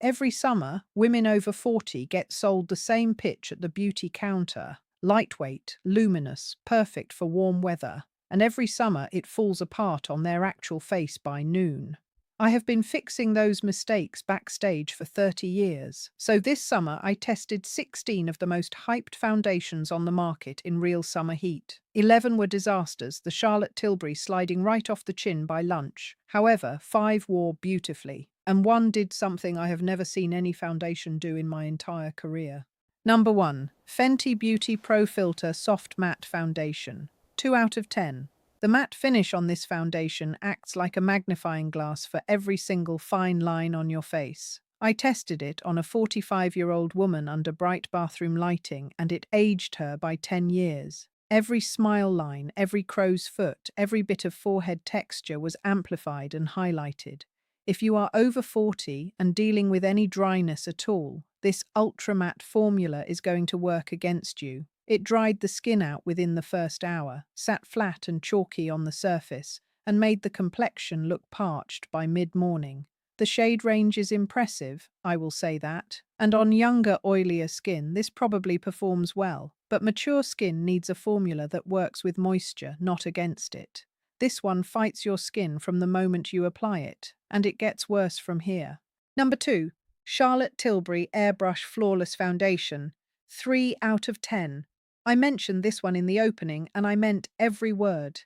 Every summer, women over 40 get sold the same pitch at the beauty counter. Lightweight, luminous, perfect for warm weather. And every summer it falls apart on their actual face by noon. I have been fixing those mistakes backstage for 30 years. So this summer I tested 16 of the most hyped foundations on the market in real summer heat. 11 were disasters, the Charlotte Tilbury sliding right off the chin by lunch. However, 5 wore beautifully. And one did something I have never seen any foundation do in my entire career. Number 1. Fenty Beauty Pro Filter Soft Matte Foundation. 2 out of 10. The matte finish on this foundation acts like a magnifying glass for every single fine line on your face. I tested it on a 45-year-old woman under bright bathroom lighting, and it aged her by 10 years. Every smile line, every crow's foot, every bit of forehead texture was amplified and highlighted. If you are over 40 and dealing with any dryness at all, this ultra matte formula is going to work against you. It dried the skin out within the first hour, sat flat and chalky on the surface, and made the complexion look parched by mid-morning. The shade range is impressive, I will say that, and on younger, oilier skin this probably performs well, but mature skin needs a formula that works with moisture, not against it. This one fights your skin from the moment you apply it, and it gets worse from here. Number 2. Charlotte Tilbury Airbrush Flawless Foundation. 3 out of 10. I mentioned this one in the opening, and I meant every word.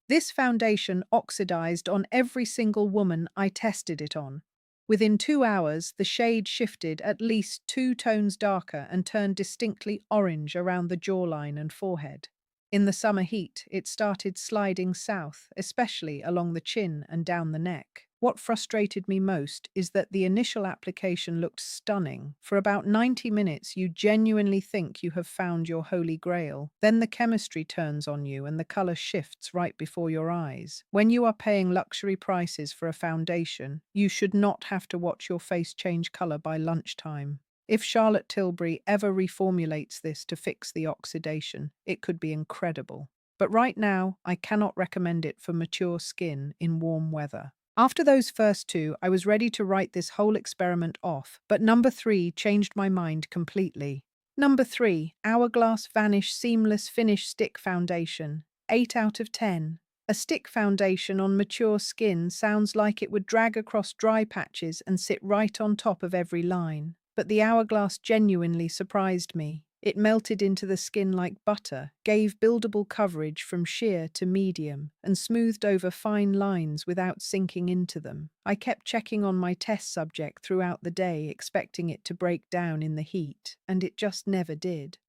This foundation oxidized on every single woman I tested it on. Within 2 hours, the shade shifted at least 2 tones darker and turned distinctly orange around the jawline and forehead. In the summer heat, it started sliding south, especially along the chin and down the neck. What frustrated me most is that the initial application looked stunning. For about 90 minutes, you genuinely think you have found your holy grail. Then the chemistry turns on you and the color shifts right before your eyes. When you are paying luxury prices for a foundation, you should not have to watch your face change color by lunchtime. If Charlotte Tilbury ever reformulates this to fix the oxidation, it could be incredible. But right now, I cannot recommend it for mature skin in warm weather. After those first 2, I was ready to write this whole experiment off, but number 3 changed my mind completely. Number 3, Hourglass Vanish Seamless Finish Stick Foundation. 8 out of 10. A stick foundation on mature skin sounds like it would drag across dry patches and sit right on top of every line. But the Hourglass genuinely surprised me. It melted into the skin like butter, gave buildable coverage from sheer to medium, and smoothed over fine lines without sinking into them. I kept checking on my test subject throughout the day, expecting it to break down in the heat, and it just never did.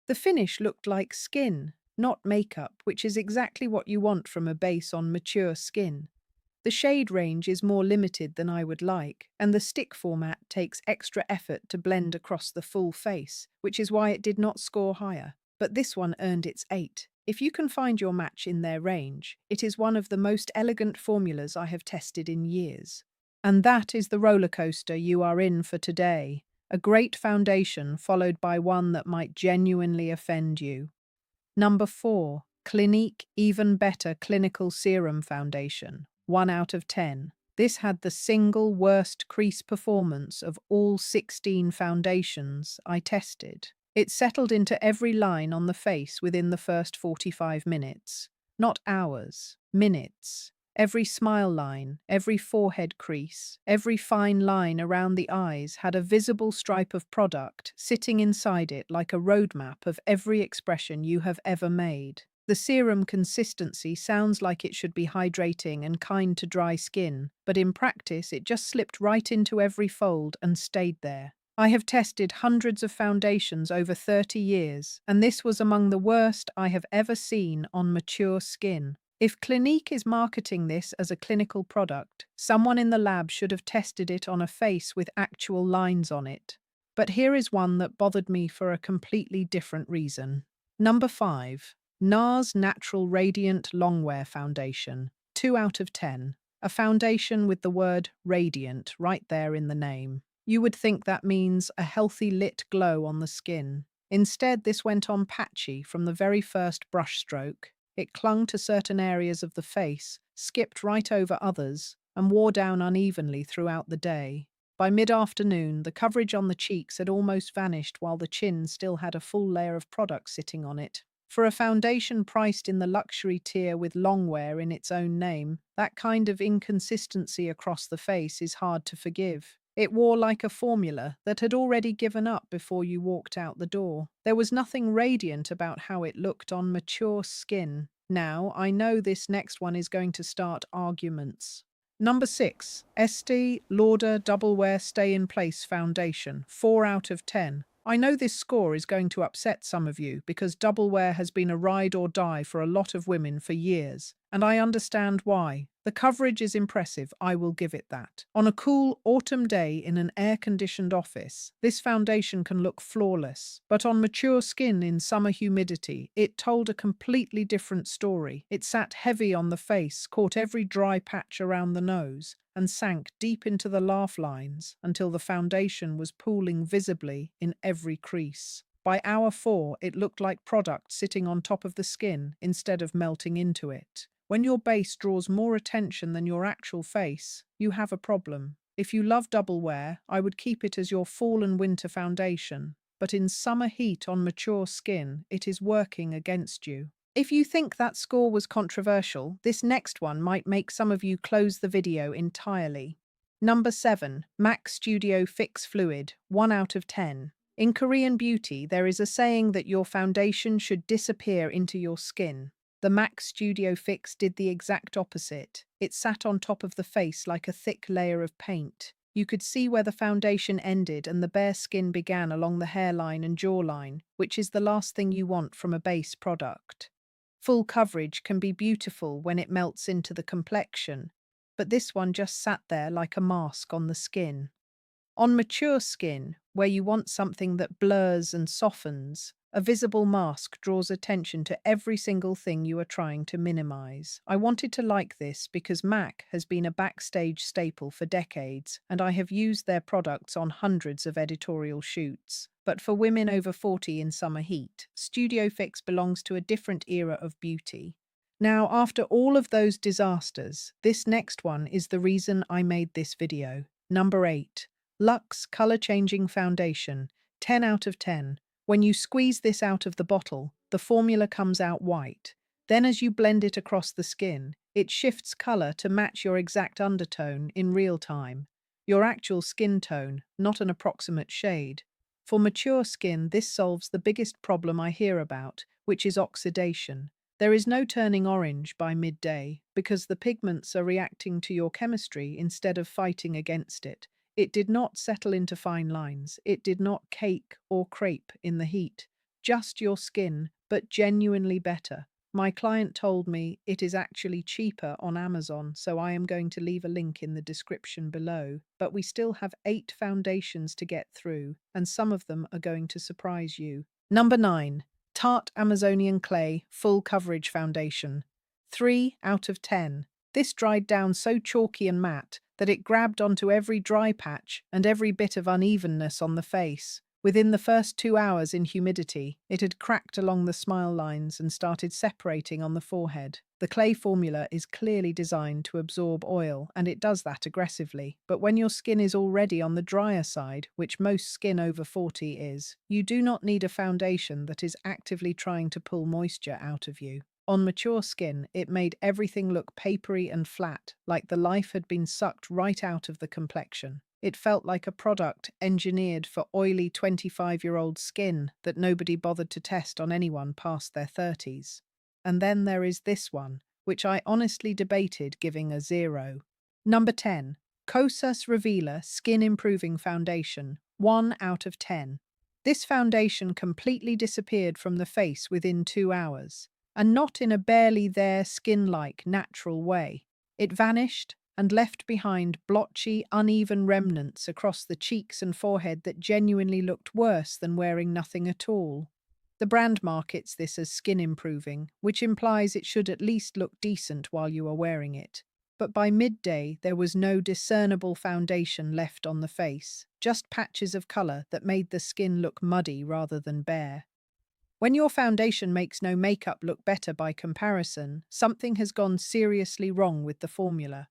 The finish looked like skin, not makeup, which is exactly what you want from a base on mature skin. The shade range is more limited than I would like, and the stick format takes extra effort to blend across the full face, which is why it did not score higher. But this one earned its 8. If you can find your match in their range, it is one of the most elegant formulas I have tested in years. And that is the roller coaster you are in for today. A great foundation followed by one that might genuinely offend you. Number 4. Clinique Even Better Clinical Serum Foundation. 1 out of 10. This had the single worst crease performance of all 16 foundations I tested. It settled into every line on the face within the first 45 minutes. Not hours, minutes. Every smile line, every forehead crease, every fine line around the eyes had a visible stripe of product sitting inside it like a roadmap of every expression you have ever made. The serum consistency sounds like it should be hydrating and kind to dry skin, but in practice it just slipped right into every fold and stayed there. I have tested hundreds of foundations over 30 years, and this was among the worst I have ever seen on mature skin. If Clinique is marketing this as a clinical product, someone in the lab should have tested it on a face with actual lines on it. But here is one that bothered me for a completely different reason. Number 5. NARS Natural Radiant Longwear Foundation. 2 out of 10. A foundation with the word radiant right there in the name. You would think that means a healthy lit glow on the skin. Instead, this went on patchy from the very first brush stroke. It clung to certain areas of the face, skipped right over others, and wore down unevenly throughout the day. By mid-afternoon, the coverage on the cheeks had almost vanished while the chin still had a full layer of product sitting on it. For a foundation priced in the luxury tier with longwear in its own name, that kind of inconsistency across the face is hard to forgive. It wore like a formula that had already given up before you walked out the door. There was nothing radiant about how it looked on mature skin. Now, I know this next one is going to start arguments. Number 6, Estee Lauder Double Wear Stay in Place Foundation, 4 out of 10. I know this score is going to upset some of you because double wear has been a ride or die for a lot of women for years, and I understand why. The coverage is impressive, I will give it that. On a cool autumn day in an air-conditioned office, this foundation can look flawless, but on mature skin in summer humidity, it told a completely different story. It sat heavy on the face, caught every dry patch around the nose, and sank deep into the laugh lines until the foundation was pooling visibly in every crease. By hour 4, it looked like product sitting on top of the skin instead of melting into it. When your base draws more attention than your actual face, you have a problem. If you love double wear, I would keep it as your fall and winter foundation, but in summer heat on mature skin, it is working against you. If you think that score was controversial, this next one might make some of you close the video entirely. Number 7, MAC Studio Fix Fluid, 1 out of 10. In Korean beauty, there is a saying that your foundation should disappear into your skin. The MAC Studio Fix did the exact opposite. It sat on top of the face like a thick layer of paint. You could see where the foundation ended and the bare skin began along the hairline and jawline, which is the last thing you want from a base product. Full coverage can be beautiful when it melts into the complexion, but this one just sat there like a mask on the skin. On mature skin, where you want something that blurs and softens, a visible mask draws attention to every single thing you are trying to minimize. I wanted to like this because MAC has been a backstage staple for decades, and I have used their products on hundreds of editorial shoots. But for women over 40 in summer heat, Studio Fix belongs to a different era of beauty. Now, after all of those disasters, this next one is the reason I made this video. Number 8. Luxe Color Changing Foundation, 10 out of 10. When you squeeze this out of the bottle, the formula comes out white. Then as you blend it across the skin, it shifts color to match your exact undertone in real time. Your actual skin tone, not an approximate shade. For mature skin, this solves the biggest problem I hear about, which is oxidation. There is no turning orange by midday because the pigments are reacting to your chemistry instead of fighting against it. It did not settle into fine lines. It did not cake or crepe in the heat. Just your skin, but genuinely better. My client told me it is actually cheaper on Amazon, so I am going to leave a link in the description below. But we still have 8 foundations to get through, and some of them are going to surprise you. Number 9. Tarte Amazonian Clay Full Coverage Foundation, 3 out of 10. This dried down so chalky and matte that it grabbed onto every dry patch and every bit of unevenness on the face. Within the first 2 hours in humidity, it had cracked along the smile lines and started separating on the forehead. The clay formula is clearly designed to absorb oil, and it does that aggressively. But when your skin is already on the drier side, which most skin over 40 is, you do not need a foundation that is actively trying to pull moisture out of you. On mature skin, it made everything look papery and flat, like the life had been sucked right out of the complexion. It felt like a product engineered for oily 25-year-old skin that nobody bothered to test on anyone past their 30s. And then there is this one, which I honestly debated giving a 0. Number 10. Kosas Revealer Skin Improving Foundation, 1 out of 10. This foundation completely disappeared from the face within 2 hours, and not in a barely there skin-like natural way. It vanished and left behind blotchy, uneven remnants across the cheeks and forehead that genuinely looked worse than wearing nothing at all. The brand markets this as skin improving, which implies it should at least look decent while you are wearing it. But by midday, there was no discernible foundation left on the face, just patches of color that made the skin look muddy rather than bare. When your foundation makes no makeup look better by comparison, something has gone seriously wrong with the formula.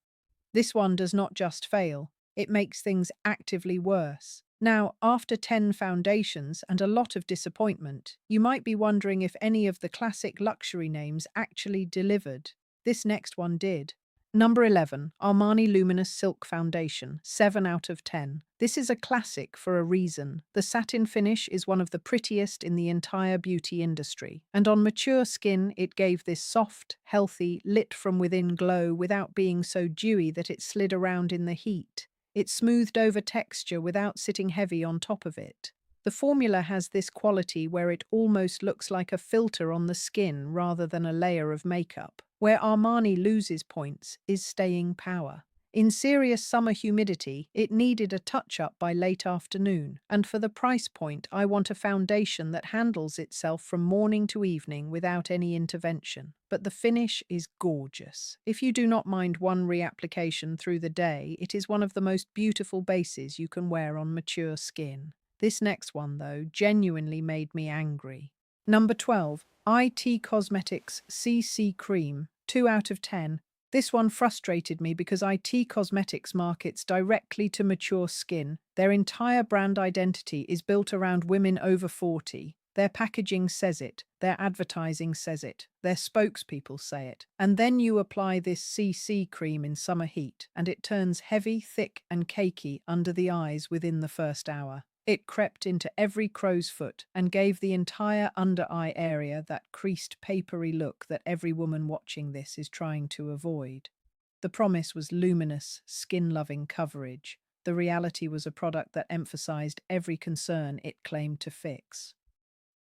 This one does not just fail, It makes things actively worse. Now, after 10 foundations and a lot of disappointment, you might be wondering if any of the classic luxury names actually delivered. This next one did. Number 11, Armani Luminous Silk Foundation, 7 out of 10. This is a classic for a reason. The satin finish is one of the prettiest in the entire beauty industry, and on mature skin it gave this soft, healthy, lit from within glow without being so dewy that it slid around in the heat. It smoothed over texture without sitting heavy on top of it. The formula has this quality where it almost looks like a filter on the skin rather than a layer of makeup. Where Armani loses points is staying power. In serious summer humidity, it needed a touch-up by late afternoon, and for the price point, I want a foundation that handles itself from morning to evening without any intervention. But the finish is gorgeous. If you do not mind one reapplication through the day, it is one of the most beautiful bases you can wear on mature skin. This next one, though, genuinely made me angry. Number 12, IT Cosmetics CC Cream, 2 out of 10. This one frustrated me because IT Cosmetics markets directly to mature skin. Their entire brand identity is built around women over 40. Their packaging says it, their advertising says it, their spokespeople say it. And then you apply this CC cream in summer heat, and it turns heavy, thick, and cakey under the eyes within the first hour. It crept into every crow's foot and gave the entire under-eye area that creased, papery look that every woman watching this is trying to avoid. The promise was luminous, skin-loving coverage. The reality was a product that emphasized every concern it claimed to fix.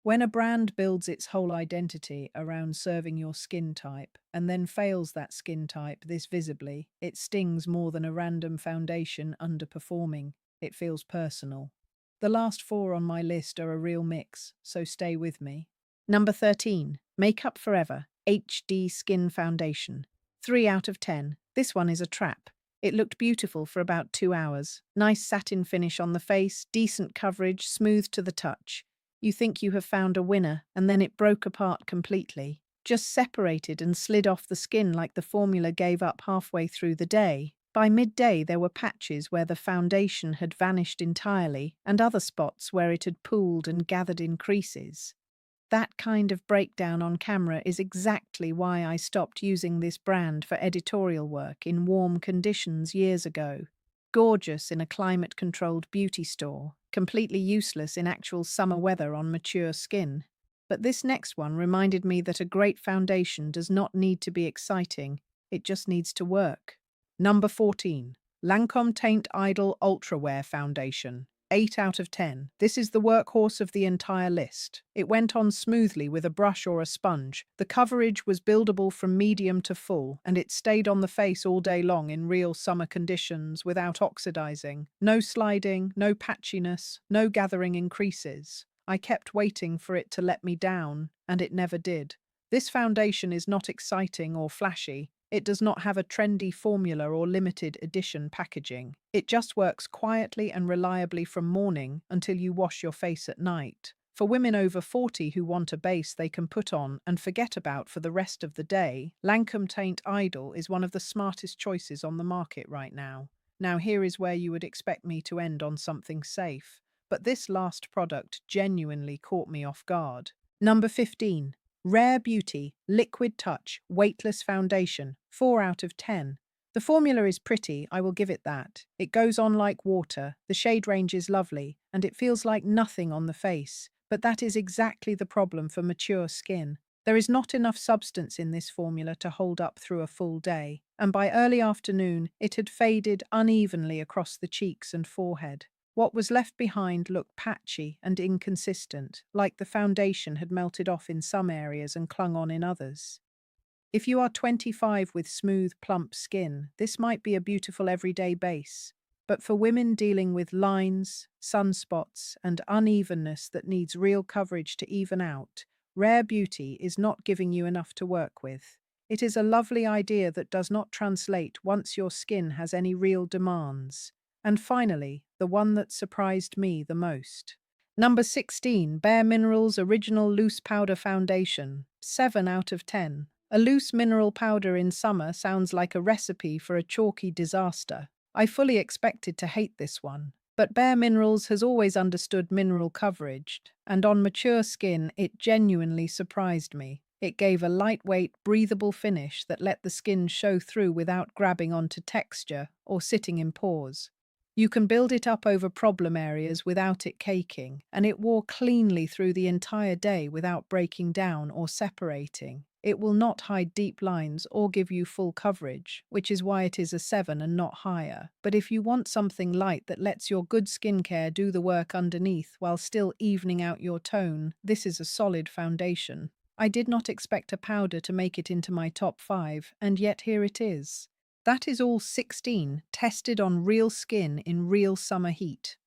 When a brand builds its whole identity around serving your skin type and then fails that skin type this visibly, it stings more than a random foundation underperforming. It feels personal. The last 4 on my list are a real mix, so stay with me. Number 13, Makeup Forever HD Skin Foundation. 3 out of 10. This one is a trap. It looked beautiful for about 2 hours. Nice satin finish on the face, decent coverage, smooth to the touch. You think you have found a winner, and then it broke apart completely. Just separated and slid off the skin like the formula gave up halfway through the day. By midday, there were patches where the foundation had vanished entirely and other spots where it had pooled and gathered in creases. That kind of breakdown on camera is exactly why I stopped using this brand for editorial work in warm conditions years ago. Gorgeous in a climate-controlled beauty store, completely useless in actual summer weather on mature skin. But this next one reminded me that a great foundation does not need to be exciting, it just needs to work. Number 14, Lancome Teint Idol Ultra Wear Foundation, 8 out of 10. This is the workhorse of the entire list. It went on smoothly with a brush or a sponge. The coverage was buildable from medium to full, and it stayed on the face all day long in real summer conditions without oxidizing. No sliding, no patchiness, no gathering in creases. I kept waiting for it to let me down, and it never did. This foundation is not exciting or flashy. It does not have a trendy formula or limited edition packaging. It just works quietly and reliably from morning until you wash your face at night. For women over 40 who want a base they can put on and forget about for the rest of the day, Lancome Teint Idol is one of the smartest choices on the market right now. Now here is where you would expect me to end on something safe, but this last product genuinely caught me off guard. Number 15. Rare Beauty Liquid Touch Weightless Foundation, 4 out of 10. The formula is pretty, I will give it that. It goes on like water, the shade range is lovely, and it feels like nothing on the face. But that is exactly the problem for mature skin. There is not enough substance in this formula to hold up through a full day, and by early afternoon it had faded unevenly across the cheeks and forehead. What was left behind looked patchy and inconsistent, like the foundation had melted off in some areas and clung on in others. If you are 25 with smooth, plump skin, this might be a beautiful everyday base. But for women dealing with lines, sunspots, and unevenness that needs real coverage to even out, Rare Beauty is not giving you enough to work with. It is a lovely idea that does not translate once your skin has any real demands. And finally, the one that surprised me the most. Number 16, Bare Minerals Original Loose Powder Foundation, 7 out of 10. A loose mineral powder in summer sounds like a recipe for a chalky disaster. I fully expected to hate this one, but Bare Minerals has always understood mineral coverage, and on mature skin, it genuinely surprised me. It gave a lightweight, breathable finish that let the skin show through without grabbing onto texture or sitting in pores. You can build it up over problem areas without it caking, and it wore cleanly through the entire day without breaking down or separating. It will not hide deep lines or give you full coverage, which is why it is a 7 and not higher. But if you want something light that lets your good skincare do the work underneath while still evening out your tone, this is a solid foundation. I did not expect a powder to make it into my top 5, and yet here it is. That is all 16, tested on real skin in real summer heat.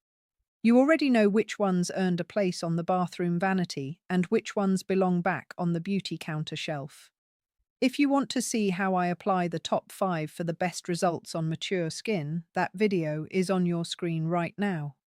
You already know which ones earned a place on the bathroom vanity and which ones belong back on the beauty counter shelf. If you want to see how I apply the top 5 for the best results on mature skin, that video is on your screen right now.